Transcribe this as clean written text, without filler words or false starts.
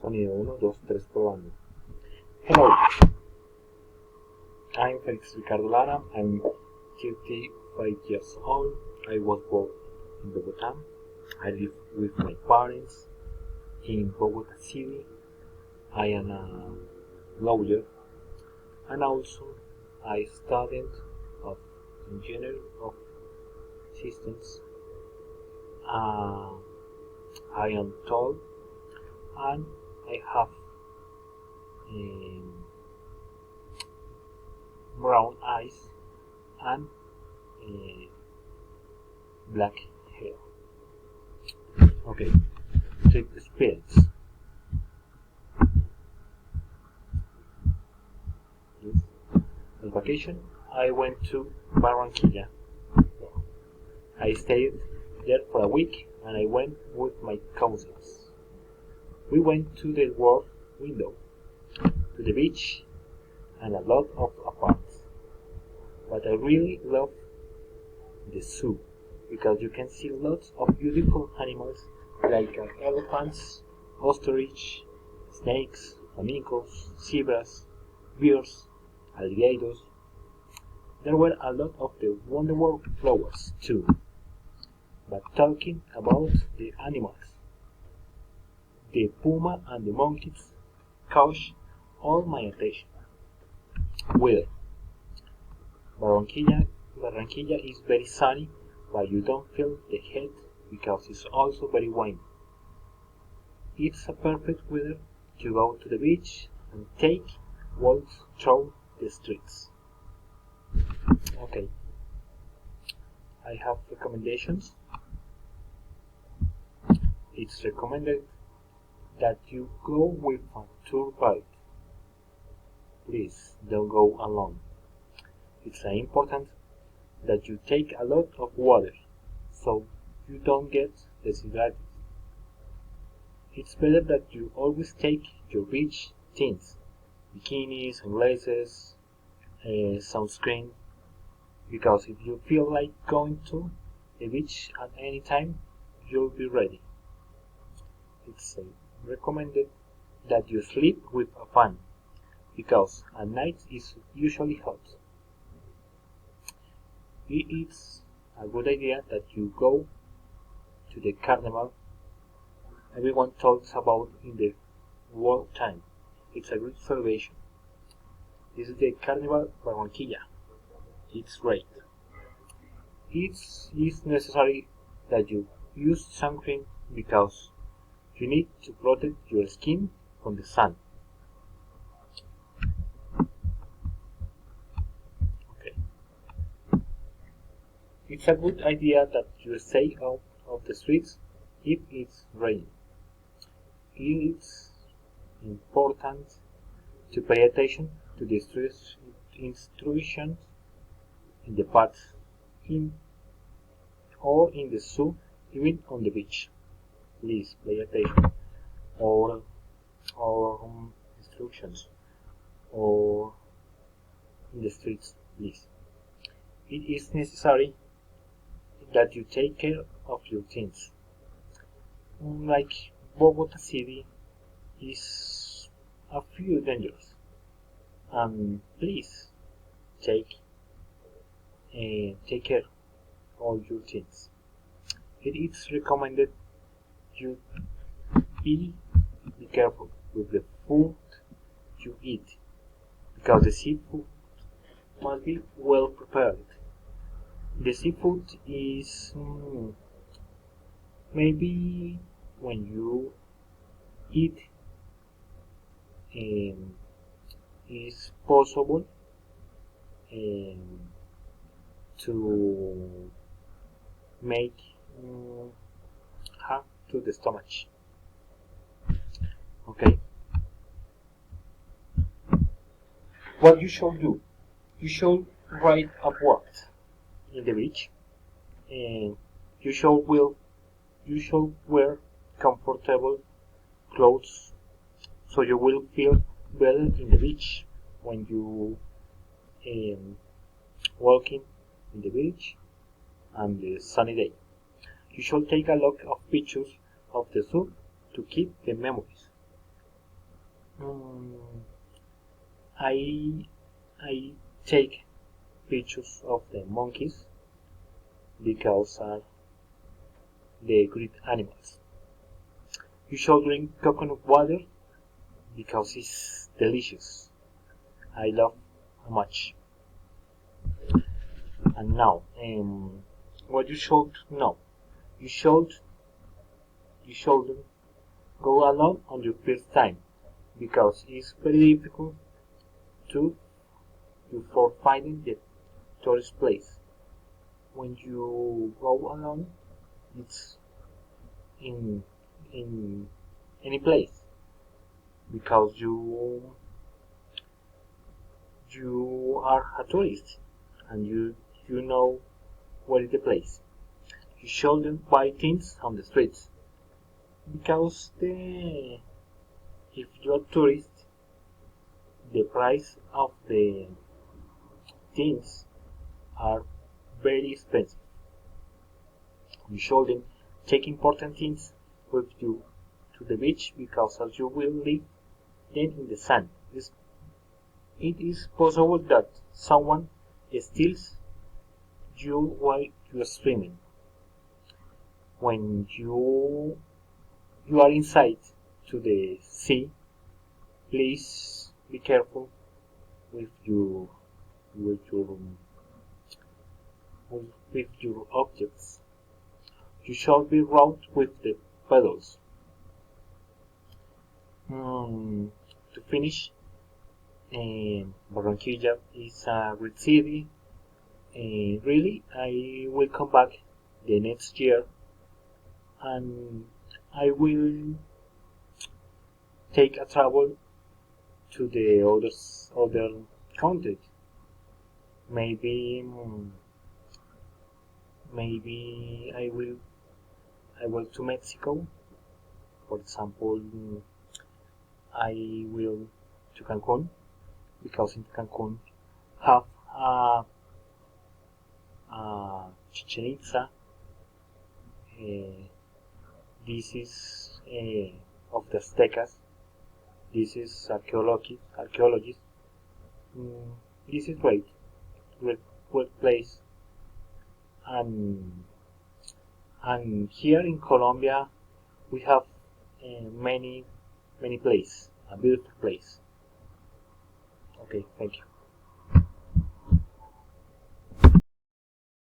Sonido 1, 2, 3 probando. Hello, I'm Felix Ricardo Lara. I'm 35 years old. I was born in Bogota. I live with my parents in Bogota City. I am a lawyer and also I studied of engineering of systems. I am tall and I have brown eyes and black hair. Okay, trip experience. Yes. On vacation, I went to Barranquilla. I stayed there for a week and I went with my cousins. We went to the world window, to the beach, and a lot of apartments. But I really love the zoo because you can see lots of beautiful animals like elephants, ostrich, snakes, flamingos, zebras, bears, alligators. There were a lot of the wonderful flowers too. But talking about the animals, the puma and the monkeys caught all my attention. Weather. Barranquilla is very sunny, but you don't feel the heat because it's also very windy. It's a perfect weather to go to the beach and take walks through the streets. Okay, I have recommendations. It's recommended that you go with a tour guide. Please don't go alone. It's important that you take a lot of water so you don't get dehydrated. It's better that you always take your beach things, bikinis, sunglasses, sunscreen, because if you feel like going to the beach at any time, you'll be ready. It's recommended that you sleep with a fan, because at night it's usually hot. It's a good idea that you go to the carnival everyone talks about in the world time. It's a great celebration. This is the Carnival Barranquilla. It's great. It's necessary that you use sunscreen because you need to protect your skin from the sun. Okay. It's a good idea that you stay out of the streets if it's raining. It's important to pay attention to the instructions in the parks or in the zoo, even on the beach. Please pay attention or instructions or in the streets, please. It is necessary that you take care of your things. Like Bogota City is a few dangerous, and please take care of your things. It is recommended you be careful with the food you eat because the seafood must be well prepared. The seafood is maybe when you eat is possible to make harm to the stomach. Okay. What you should do? You should ride upward in the beach, and you should wear comfortable clothes so you will feel better in the beach when you walking in the beach and the sunny day. You should take a lot of pictures of the zoo to keep the memories. Mm, I I take pictures of the monkeys because are the great animals. You should drink coconut water because it's delicious. I love much. And now, what you should know, you should you shouldn't go alone on your first time because it's very difficult to you for finding the tourist place. When you go alone, it's in in any place because you are a tourist and you know where is the place. You shouldn't buy things on the streets because the if you're a tourist, the price of the things are very expensive. You shouldn't take important things with you to the beach because as you will leave them in the sand. It is possible that someone steals you while you are swimming. When you are inside to the sea, please be careful with your with your with your objects. You should be rowed with the paddles. To finish, Barranquilla is a great city. Really, I will come back the next year and I will take a travel to the other country. Maybe maybe I will to Mexico. For example, I will to Cancun because in Cancun have Chichen Itza. This is of the Aztecas. This is archaeologist. Mm, this is great place. And here in Colombia we have many places, a beautiful place. Okay, thank you.